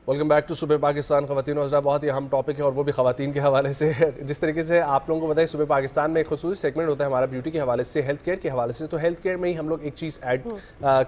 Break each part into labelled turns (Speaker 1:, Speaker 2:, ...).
Speaker 1: Welcome back to صبح پاکستان. خواتین و حضرات, بہت ہی اہم ٹاپک ہے اور وہ بھی خواتین کے حوالے سے. جس طریقے سے آپ لوگوں کو پتہ ہے صبح پاکستان میں ایک خصوصی سیگمنٹ ہوتا ہے ہمارا بیوٹی کے حوالے سے, ہیلتھ کیئر کے حوالے سے. تو ہیلتھ کیئر میں ہی ہم لوگ ایک چیز ایڈ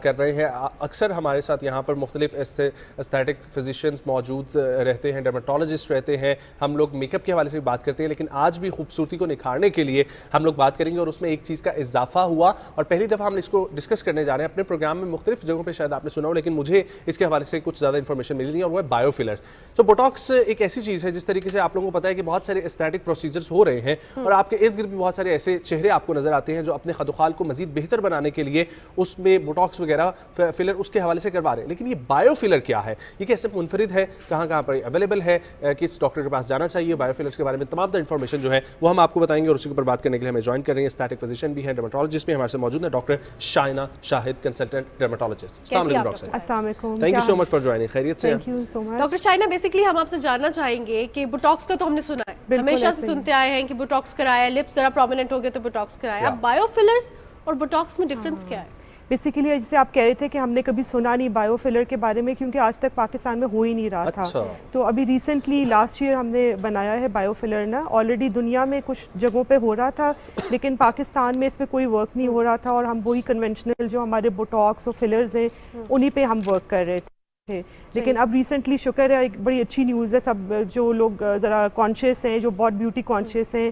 Speaker 1: کر رہے ہیں. اکثر ہمارے ساتھ یہاں پر مختلف ایستھیٹک فزیشینز موجود رہتے ہیں, ڈرماٹولوجسٹ رہتے ہیں. ہم لوگ میک اپ کے حوالے سے بھی بات کرتے ہیں, لیکن آج بھی خوبصورتی کو نکھارنے کے لیے ہم لوگ بات کریں گے. اور اس میں ایک چیز کا اضافہ ہوا اور پہلی دفعہ ہم اس کو ڈسکس کرنے جا رہے ہیں اپنے پروگرام میں. مختلف جگہوں پہ شاید آپ نے سنا ہو, لیکن مجھے اس کے حوالے سے کچھ زیادہ انفارمیشن ملی نہیں, اور وہ ہے بایو فلرز. تو بوٹاکس ایک ایسی چیز ہے جس طریقے سے آپ لوگوں کو پتا ہے کہ بہت سارے ایستھیٹک پروسیجرز ہو رہے ہیں, اور آپ کے ارد گرد بھی بہت سارے ایسے چہرے آپ کو نظر آتے ہیں جو اپنے خد و خال کو مزید بہتر بنانے کے لیے اس میں بوٹاکس وغیرہ فلر اس کے حوالے سے کروا رہے ہیں. لیکن یہ بایو فلر کیا ہے, یہ کیسے منفرد ہے, کہاں کہاں پر اویلیبل ہے, کس ڈاکٹر کے پاس جانا چاہیے, بایو فلرز کے بارے میں تمام انفارمیشن جو ہے وہ ہم آپ کو بتائیں گے. اور اسی کے اوپر بات کرنے کے لیے ہمیں جوائن کر رہے ہیں ایستھیٹک فزیشین بھی ہیں, ڈرماٹولوجسٹ بھی ہمارے سے موجود ہیں, ڈاکٹر شائنہ شاہد, کنسلٹنٹ ڈرماٹولوجسٹ. السلام علیکم ڈاکٹر صاحب.
Speaker 2: السلام علیکم.
Speaker 1: Thank you so much for joining. خیریت سے ہیں
Speaker 3: ڈاکٹر شائنہ؟ بیسکلی ہم آپ سے جاننا چاہیں گے کہ بوٹاکس کا تو ہم نے سنا ہے, ہمیشہ سے سنتے آئے ہیں کہ بوٹاکس کرایا, لپس ذرا پرومیننٹ ہو گئے تو بوٹاکس کرایا. اب بایو فلرز اور بوٹاکس میں ڈفرینس کیا ہے؟
Speaker 2: بیسیکلی جیسے آپ کہہ رہے تھے کہ ہم نے کبھی سنا نہیں بایو فلر کے بارے میں, کیونکہ آج تک پاکستان میں ہو ہی نہیں رہا تھا. تو ابھی ریسنٹلی لاسٹ ایئر ہم نے بنایا ہے بایو فلر نا. آلریڈی دنیا میں کچھ جگہوں پہ ہو رہا تھا, لیکن پاکستان میں اس پہ کوئی ورک نہیں ہو رہا تھا, اور ہم وہی کنونشنل جو ہمارے بوٹاکس اور فلرز ہیں انہی پہ ہم ورک کر رہے تھے. لیکن اب ریسنٹلی شکر ہے, ایک بڑی اچھی نیوز ہے, سب جو لوگ ذرا کانشیس ہیں, جو بہت بیوٹی کانشیس ہیں,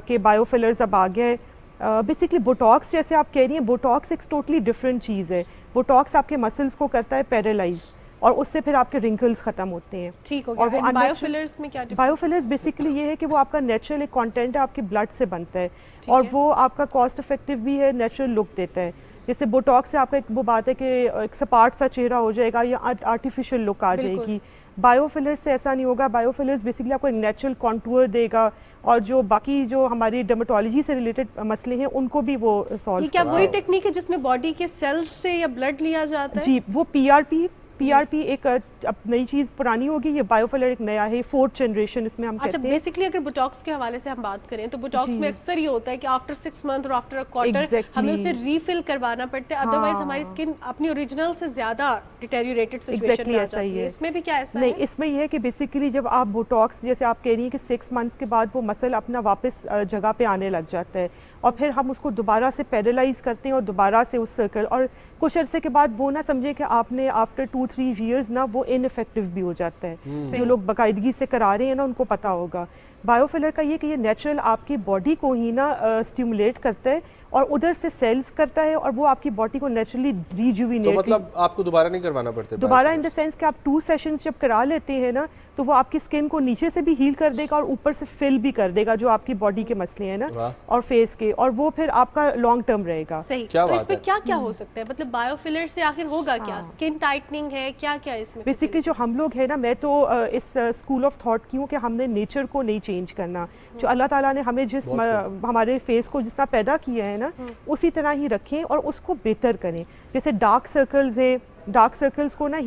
Speaker 2: کہ بایو فلرز اب آ گئے. بیسکلی بوٹاکس جیسے آپ کہہ رہی ہیں, بوٹاکس ایک ٹوٹلی ڈفرینٹ چیز ہے. بوٹاکس آپ کے مسلس کو کرتا ہے پیرالائز, اور اس سے پھر آپ کے رنکلز ختم ہوتے ہیں.
Speaker 3: ٹھیک ہو گیا. بایو فلرز میں کیا ڈفرینس؟
Speaker 2: بایو فلرز بیسکلی یہ ہے کہ وہ آپ کا نیچرل ایک کانٹینٹ ہے, آپ کے بلڈ سے بنتا ہے, اور وہ آپ کا کاسٹ افیکٹو بھی ہے, نیچرل لک دیتا ہے. جیسے بوٹاکس سے آپ کا ایک وہ بات ہے کہ ایک سپاٹ سا چہرہ ہو جائے گا یا آرٹیفیشیل لک آ جائے گی. بایو فلر سے ایسا نہیں ہوگا. بایو فلرز بیسکلی آپ کو ایک نیچرل کانٹور دے گا, اور جو باقی جو ہماری ڈرماٹولوجی سے ریلیٹڈ مسئلے ہیں ان کو بھی وہ سالو.
Speaker 3: یہ کیا وہی ٹیکنیک ہے جس میں باڈی کے سیلز سے یا بلڈ لیا جاتا ہے؟
Speaker 2: جی, وہ پی آر پی ایک اب نئی چیز پرانی ہوگی, یہ بایو فلر ایک نیا ہے, 4th جنریشن اس میں ہم کہتے ہیں.
Speaker 3: اچھا, بیسکلی اگر بوٹاکس کے حوالے سے ہم بات کریں تو بوٹاکس میں اکثر یہ ہوتا ہے کہ آفٹر 6 منتھ اور آفٹر کوارٹر ہمیں اسے ریفل کروانا پڑتا ہے, ادروائز ہماری اسکن اپنی اوریجنل سے زیادہ ڈیٹیریوریٹڈ سچویشن میں آ جاتی ہے. اس میں بھی کیا ایسا ہے؟
Speaker 2: نہیں, اس میں یہ ہے کہ بیسکلی جب آپ بوٹاکس جیسے آپ کہہ رہی ہیں کہ 6 منتھس کے بعد وہ مسل اپنا واپس جگہ پہ آنے لگ جاتا ہے, اور پھر ہم اس کو دوبارہ سے پیرالائز کرتے ہیں اور دوبارہ سے اس سرکل, اور کچھ عرصے کے بعد وہ نہ سمجھے کہ آپ نے آفٹر 2-3 ایئرز نا وہ ان افیکٹو بھی ہو جاتا ہے. جو لوگ باقاعدگی سے کرا رہے ہیں نا ان کو پتا ہوگا. بایو فلر کا یہ کہ یہ نیچرل آپ کی باڈی کو ہی نا اسٹیمولیٹ کرتا ہے, اور ادھر سے سیلز کرتا ہے, اور وہ آپ کی باڈی کو نیچرلی ریجوینیٹ.
Speaker 1: تو مطلب آپ کو دوبارہ نہیں کروانا پڑتا
Speaker 2: دوبارہ ان دا سینس کہ آپ 2 سیشنز جب کرا لیتے ہیں نا, تو وہ آپ کی اسکن کو نیچے سے بھی ہیل کر دے گا اور اوپر سے فل بھی کر دے گا جو آپ کی باڈی کے مسئلے ہیں نا اور فیس کے, اور وہ پھر آپ کا لانگ ٹرم رہے گا.
Speaker 3: صحیح. تو اس میں کیا کیا ہو سکتا ہے, مطلب بایو فلر سے آخر ہوگا کیا؟ اسکن ٹائٹننگ ہے, کیا کیا اس میں؟
Speaker 2: بیسکلی جو ہم لوگ ہیں نا, میں تو اس اسکول آف تھاٹ کی ہوں کہ ہم نے نیچر کو نہیں چینج کرنا. جو اللہ تعالیٰ نے ہمیں جس ہمارے فیس کو جس طرح پیدا کیا ہے نا, اسی طرح ہی رکھیں اور اس کو بہتر کریں. جیسے ڈارک سرکلز ہیں, ڈارک سرکلز کو نا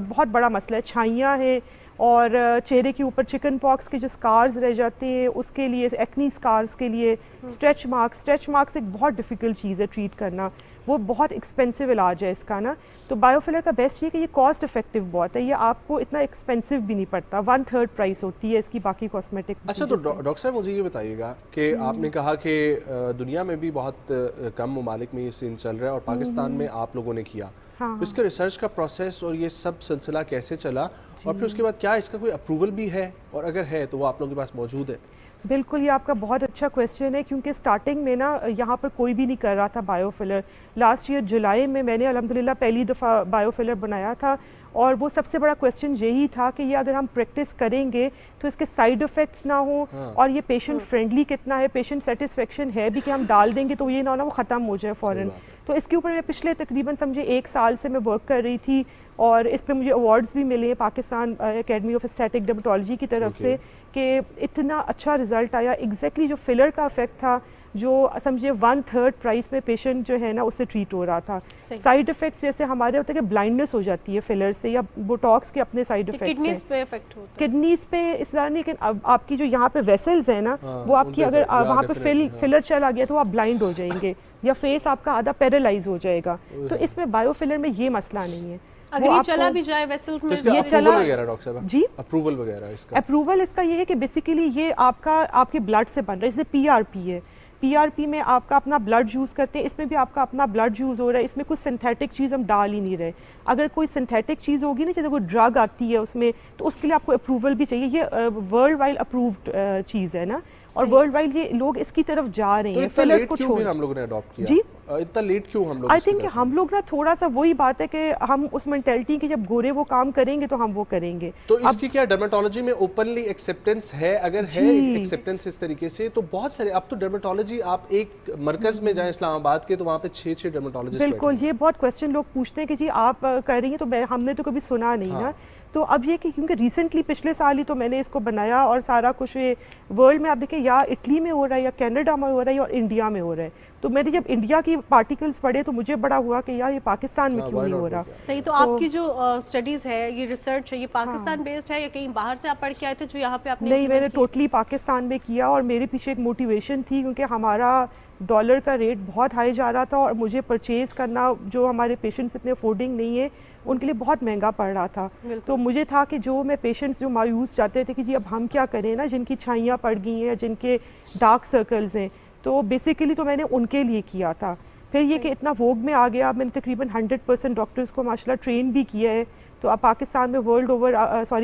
Speaker 2: بہت بڑا مسئلہ ہے, چھائیاں ہیں, اور چہرے کے اوپر چکن پاکس کے جو سکارز رہ جاتے ہیں اس کے لیے, ایکنی سکارز کے لیے, اسٹریچ مارکس ایک بہت ڈیفیکلٹ چیز ہے ٹریٹ کرنا, وہ بہت ایکسپینسو علاج ہے اس کا نا. تو بایو فلر کا بیسٹ یہ کہ یہ کاسٹ افیکٹو بہت ہے, یہ آپ کو اتنا ایکسپینسو بھی نہیں پڑتا, 1/3 پرائس ہوتی ہے اس کی باقی کاسمیٹک.
Speaker 1: اچھا, تو ڈاکٹر صاحب مجھے یہ بتائیے گا کہ آپ نے کہا کہ دنیا میں بھی بہت کم ممالک میں یہ سین چل رہا ہے, اور پاکستان میں آپ لوگوں نے کیا, تو اس کے ریسرچ کا پروسیس اور یہ سب سلسلہ کیسے چلا, اور پھر اس کے بعد کیا اس کا کوئی اپروول بھی ہے, اور اگر ہے تو وہ آپ لوگوں کے پاس موجود ہے؟
Speaker 2: بالکل, یہ آپ کا بہت اچھا کویسچن ہے, کیونکہ سٹارٹنگ میں نا یہاں پر کوئی بھی نہیں کر رہا تھا بایو فلر. لاسٹ ایئر جولائی میں میں نے الحمدللہ پہلی دفعہ بایو فلر بنایا تھا, اور وہ سب سے بڑا کویسچن یہی تھا کہ یہ اگر ہم پریکٹس کریں گے تو اس کے سائیڈ افیکٹس نہ ہوں, اور یہ پیشنٹ فرینڈلی کتنا ہے, پیشنٹ سیٹسفیکشن ہے بھی کہ ہم ڈال دیں گے تو یہ نہ ہونا وہ ختم ہو جائے فوراً. تو اس کے اوپر میں پچھلے تقریباً سمجھے 1 سال سے میں ورک کر رہی تھی, اور اس پہ مجھے ایوارڈز بھی ملے ہیں Pakistan academy of aesthetic dermatology کی طرف سے, کہ اتنا اچھا رزلٹ آیا. ایگزیکٹلی جو فلر کا افیکٹ تھا, جو سمجھے 1/3 پرائس میں پیشنٹ جو ہے نا اس سے ٹریٹ ہو رہا تھا. سائیڈ افیکٹس جیسے ہمارے ہوتے ہیں کہ بلائنڈنس ہو جاتی ہے فلر سے, یا بوٹاکس کے اپنے سائیڈ افیکٹس ہیں.
Speaker 3: کڈنیز پہ افیکٹ ہوتا ہے,
Speaker 2: کڈنیز پہ اس طرح نہیں, لیکن آپ کی جو یہاں پہ ویسلز ہیں نا, وہ آپ کی اگر وہاں پہ فلر چلا گیا تو آپ بلائنڈ ہو جائیں گے, یا فیس آپ کا آدھا پیرالائز ہو جائے گا. تو اس میں بایو فلر میں یہ مسئلہ نہیں ہے.
Speaker 3: اگر یہ چلا بھی جائے ویسلز میں
Speaker 1: اس کا اپروول وغیرہ ڈاکٹر صاحب
Speaker 2: جی
Speaker 1: اپروول وغیرہ اس کا
Speaker 2: اپروول اس کا یہ ہے کہ بیسیکلی یہ آپ کے بلڈ سے بن رہا ہے، اسے پی آر پی ہے. پی آر پی میں آپ کا اپنا بلڈ یوز کرتے ہیں، اس میں بھی آپ کا اپنا بلڈ یوز ہو رہا ہے، اس میں کچھ سنتھیٹک چیز ہم ڈال ہی نہیں رہے. اگر کوئی سنتھیٹک چیز ہوگی نا، جیسے کوئی ڈرگ آتی ہے اس میں، تو اس کے لیے آپ کو اپروول بھی چاہیے. یہ ورلڈ وائڈ اپرووڈ چیز ہے نا، اور ورلڈ وائڈ یہ لوگ اس کی طرف جا رہے ہیں. فلرز کو چھوڑ
Speaker 1: ہم لوگوں نے اڈاپٹ کیا
Speaker 2: جی
Speaker 1: اتنا لیٹ کیوں ہم لوگ؟
Speaker 2: آئی تھنک ہم لوگ نا تھوڑا سا وہی بات ہے کہ ہم اس مینٹلٹی کہ جب گورے وہ کام کریں گے تو ہم وہ کریں گے.
Speaker 1: تو اس کی کیا ڈرمیٹولوجی میں اوپنلی ایکسیپٹنس ہے؟ اگر ہے ایکسیپٹنس اس طریقے سے تو بہت سارے اب تو ڈرمیٹولوجی آپ ایک مرکز میں جائیں اسلام آباد کے تو وہاں پہ 6 ڈرمیٹولوجسٹ
Speaker 2: بالکل. یہ بہت کویسچن لوگ پوچھتے ہیں کہ جی آپ کر رہی ہیں، تو ہم نے تو کبھی سنا نہیں نا. تو اب یہ کہ کیونکہ ریسنٹلی پچھلے سال ہی تو میں نے اس کو بنایا، اور سارا کچھ ورلڈ میں آپ دیکھیں یا اٹلی میں ہو رہا ہے یا کینیڈا میں ہو رہا ہے اور انڈیا میں ہو رہا ہے. تو میں نے جب انڈیا کی پارٹیکلز پڑھے تو مجھے بڑا ہوا کہ یار یہ پاکستان میں کیوں نہیں ہو رہا.
Speaker 3: صحیح. تو آپ کی جو اسٹڈیز ہے، یہ ریسرچ ہے، یہ پاکستان بیسڈ ہے یا کہیں باہر سے آپ پڑھ کے آئے تھے جو یہاں پہ آپ نے؟
Speaker 2: نہیں، میں نے ٹوٹلی پاکستان میں کیا، اور میرے پیچھے ایک موٹیویشن تھی کیونکہ ہمارا ڈالر کا ریٹ بہت ہائی جا رہا تھا، اور مجھے پرچیز کرنا جو ہمارے پیشنٹس اتنے افورڈنگ نہیں ہے ان کے لیے بہت مہنگا پڑ رہا تھا. تو مجھے تھا کہ جو میں پیشنٹس جو مایوس چاہتے تھے کہ جی اب ہم کیا کریں نا، جن کی چھائیاں پڑ گئی ہیں، جن کے ڈارک سرکلز ہیں، تو بیسیکلی تو میں نے ان کے لیے کیا تھا. پھر یہ کہ اتنا ووگ میں آ گیا، میں نے تقریباً 100% ڈاکٹرز کو ماشاء اللہ ٹرین بھی کیا ہے. تو اب پاکستان میں ورلڈ اوور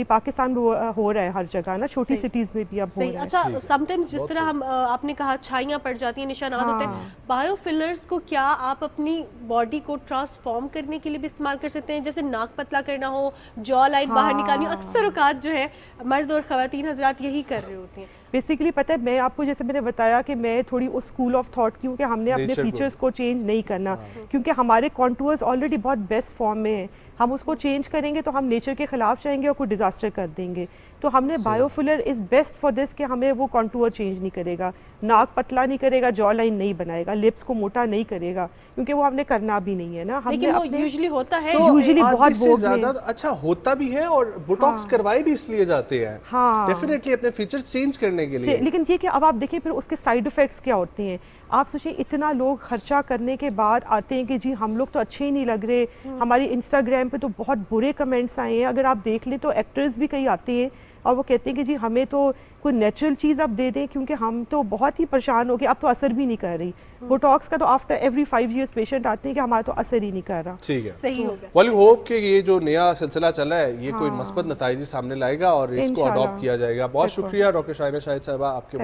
Speaker 2: پاکستان میں ہو رہا ہے ہر جگہ نا، چھوٹی سٹیز میں بھی اب ہو رہا ہے.
Speaker 3: اچھا، سم ٹائمز جس طرح ہم آپ نے کہا چھائیاں پڑ جاتی ہیں، نشانات ہوتے ہیں، بایو فلرز کو کیا آپ اپنی باڈی کو ٹرانسفارم کرنے کے لیے بھی استعمال کر سکتے ہیں؟ جیسے ناک پتلا کرنا ہو، جو لائن باہر نکالنی ہو، اکثر اوقات جو ہے مرد اور خواتین حضرات یہی کر رہے ہوتے ہیں.
Speaker 2: بیسیکلی پتہ ہے میں آپ کو جیسے میں نے بتایا کہ میں تھوڑی اس اسکول آف تھاٹ کی ہوں کہ ہم نے اپنے فیچرز کو چینج نہیں کرنا، کیونکہ ہمارے کانٹورز آلریڈی بہت بیسٹ فارم میں ہیں. ہم اس کو چینج کریں گے تو ہم نیچر کے خلاف جائیں گے اور کوئی ڈیزاسٹر کر دیں گے. تو ہم نے bio filler is best for this کہ ہمیں وہ کانٹور چینج نہیں کرے گا، ناک پتلا نہیں کرے گا، جو لائن نہیں بنائے گا، لپس کو موٹا نہیں کرے گا، کیونکہ وہ ہم نے کرنا بھی نہیں ہے نا.
Speaker 3: لیکن وہ یوزلی ہوتا ہے،
Speaker 2: یوزلی بہت
Speaker 1: زیادہ اچھا ہوتا بھی ہے، اور بوٹاکس کروائے بھی اس لیے جاتے ہیں ڈیفینیٹلی اپنے فیچرز چینج کرنے کے لیے.
Speaker 2: لیکن یہ کہ اب آپ دیکھیں پھر اس کے سائیڈ افیکٹس کیا ہوتے ہیں. آپ سوچیں اتنا لوگ خرچہ کرنے کے بعد آتے ہیں کہ جی ہم لوگ تو اچھے ہی نہیں لگ رہے. ہماری انسٹاگرام پہ تو بہت برے کمنٹس آئے ہیں. اگر آپ دیکھ لیں تو ایکٹرز بھی کئی آتے ہیں اور وہ کہتے ہیں کہ جی ہمیں تو کوئی نیچرل چیز آپ دے دیں، کیونکہ ہم تو بہت ہی پریشان ہو گئے، اب تو اثر بھی نہیں کر رہی. بوٹاکس کا تو آفٹر ایوری 5 ایئرس پیشنٹ آتے ہیں کہ ہمارا تو اثر ہی نہیں کر رہا.
Speaker 1: ٹھیک ہے،
Speaker 3: صحیح ہوگا.
Speaker 1: ویل ہوپ کہ یہ جو نیا سلسلہ چلا ہے یہ کوئی مثبت نتائج سامنے لائے گا اور اس کو اڈاپٹ کیا جائے گا. بہت شکریہ ڈاکٹر شاہینہ شاہد صاحبہ آپ کے.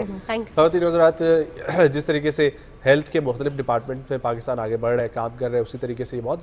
Speaker 1: خواتین حضرات، جس طریقے سے ہیلتھ کے مختلف ڈپارٹمنٹ میں پاکستان آگے بڑھ رہا ہے، کام کر رہے ہیں، اسی طریقے سے یہ بہت